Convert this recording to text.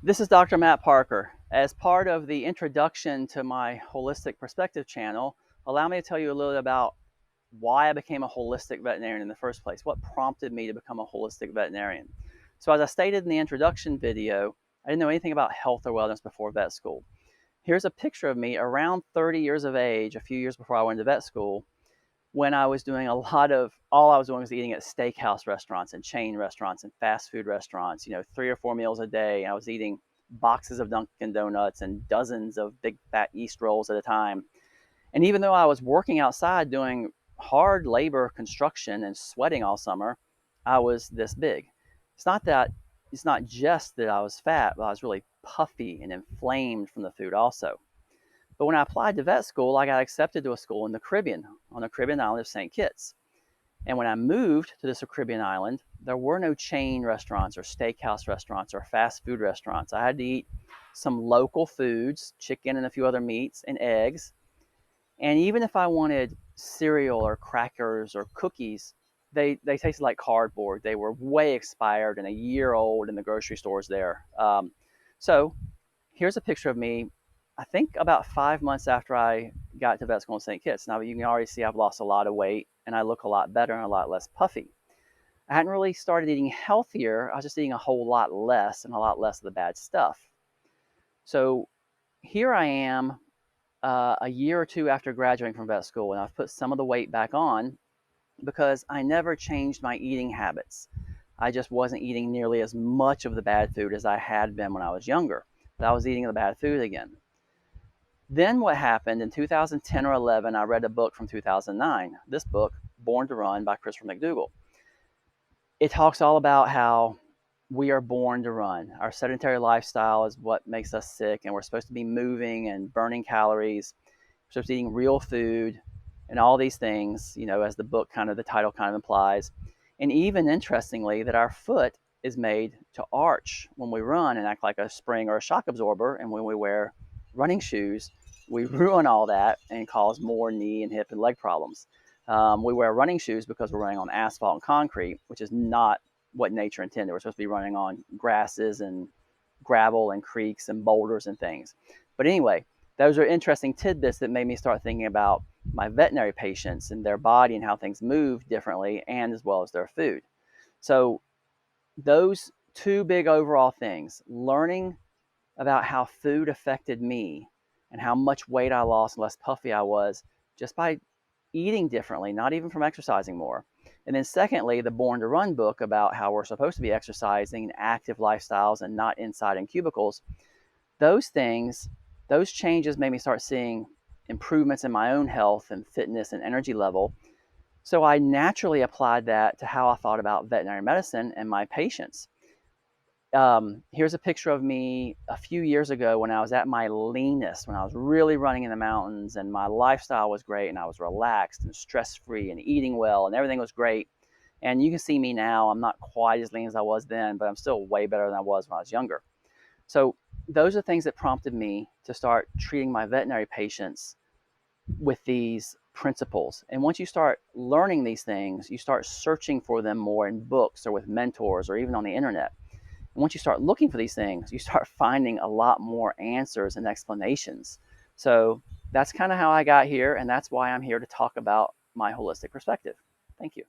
This is Dr. Matt Parker. As part of the introduction to my Holistic Perspective channel, allow me to tell you a little bit about why I became a holistic veterinarian in the first place, what prompted me to become a holistic veterinarian. So as I stated in the introduction video, I didn't know anything about health or wellness before vet school. Here's a picture of me around 30 years of age, a few years before I went to vet school, when I was doing all I was doing was eating at steakhouse restaurants and chain restaurants and fast food restaurants, 3 or 4 meals a day. I was eating boxes of Dunkin' Donuts and dozens of big fat yeast rolls at a time. And even though I was working outside doing hard labor construction and sweating all summer, I was this big. It's not that, it's not just that I was fat, but I was really puffy and inflamed from the food also. But when I applied to vet school, I got accepted to a school in the Caribbean, on the Caribbean island of St. Kitts. And when I moved to this Caribbean island, there were no chain restaurants or steakhouse restaurants or fast food restaurants. I had to eat some local foods, chicken and a few other meats, and eggs. And even if I wanted cereal or crackers or cookies, they tasted like cardboard. They were way expired and a year old in the grocery stores there. So here's a picture of me, I think about 5 months after I got to vet school in St. Kitts. Now you can already see I've lost a lot of weight and I look a lot better and a lot less puffy. I hadn't really started eating healthier. I was just eating a whole lot less and a lot less of the bad stuff. So here I am a year or two after graduating from vet school, and I've put some of the weight back on because I never changed my eating habits. I just wasn't eating nearly as much of the bad food as I had been when I was younger. But I was eating the bad food again. Then what happened in 2010 or 11, I read a book from 2009. This book, Born to Run by Christopher McDougall. It talks all about how we are born to run. Our sedentary lifestyle is what makes us sick, and we're supposed to be moving and burning calories. We're supposed to be eating real food and all these things, as the title kind of implies. And even interestingly, that our foot is made to arch when we run and act like a spring or a shock absorber. And when we wear running shoes, we ruin all that and cause more knee and hip and leg problems. We wear running shoes because we're running on asphalt and concrete, which is not what nature intended. We're supposed to be running on grasses and gravel and creeks and boulders and things. But anyway, those are interesting tidbits that made me start thinking about my veterinary patients and their body and how things move differently, and as well as their food. So those two big overall things, learning about how food affected me and how much weight I lost and less puffy I was just by eating differently, not even from exercising more. And then secondly, the Born to Run book about how we're supposed to be exercising and active lifestyles and not inside in cubicles. Those things, those changes made me start seeing improvements in my own health and fitness and energy level. So I naturally applied that to how I thought about veterinary medicine and my patients. Here's a picture of me a few years ago when I was at my leanest, when I was really running in the mountains and my lifestyle was great and I was relaxed and stress-free and eating well and everything was great. And you can see me now. I'm not quite as lean as I was then, but I'm still way better than I was when I was younger. So those are things that prompted me to start treating my veterinary patients with these principles. And once you start learning these things, you start searching for them more in books or with mentors or even on the internet. And once you start looking for these things, you start finding a lot more answers and explanations. So that's kind of how I got here, and that's why I'm here to talk about my holistic perspective. Thank you.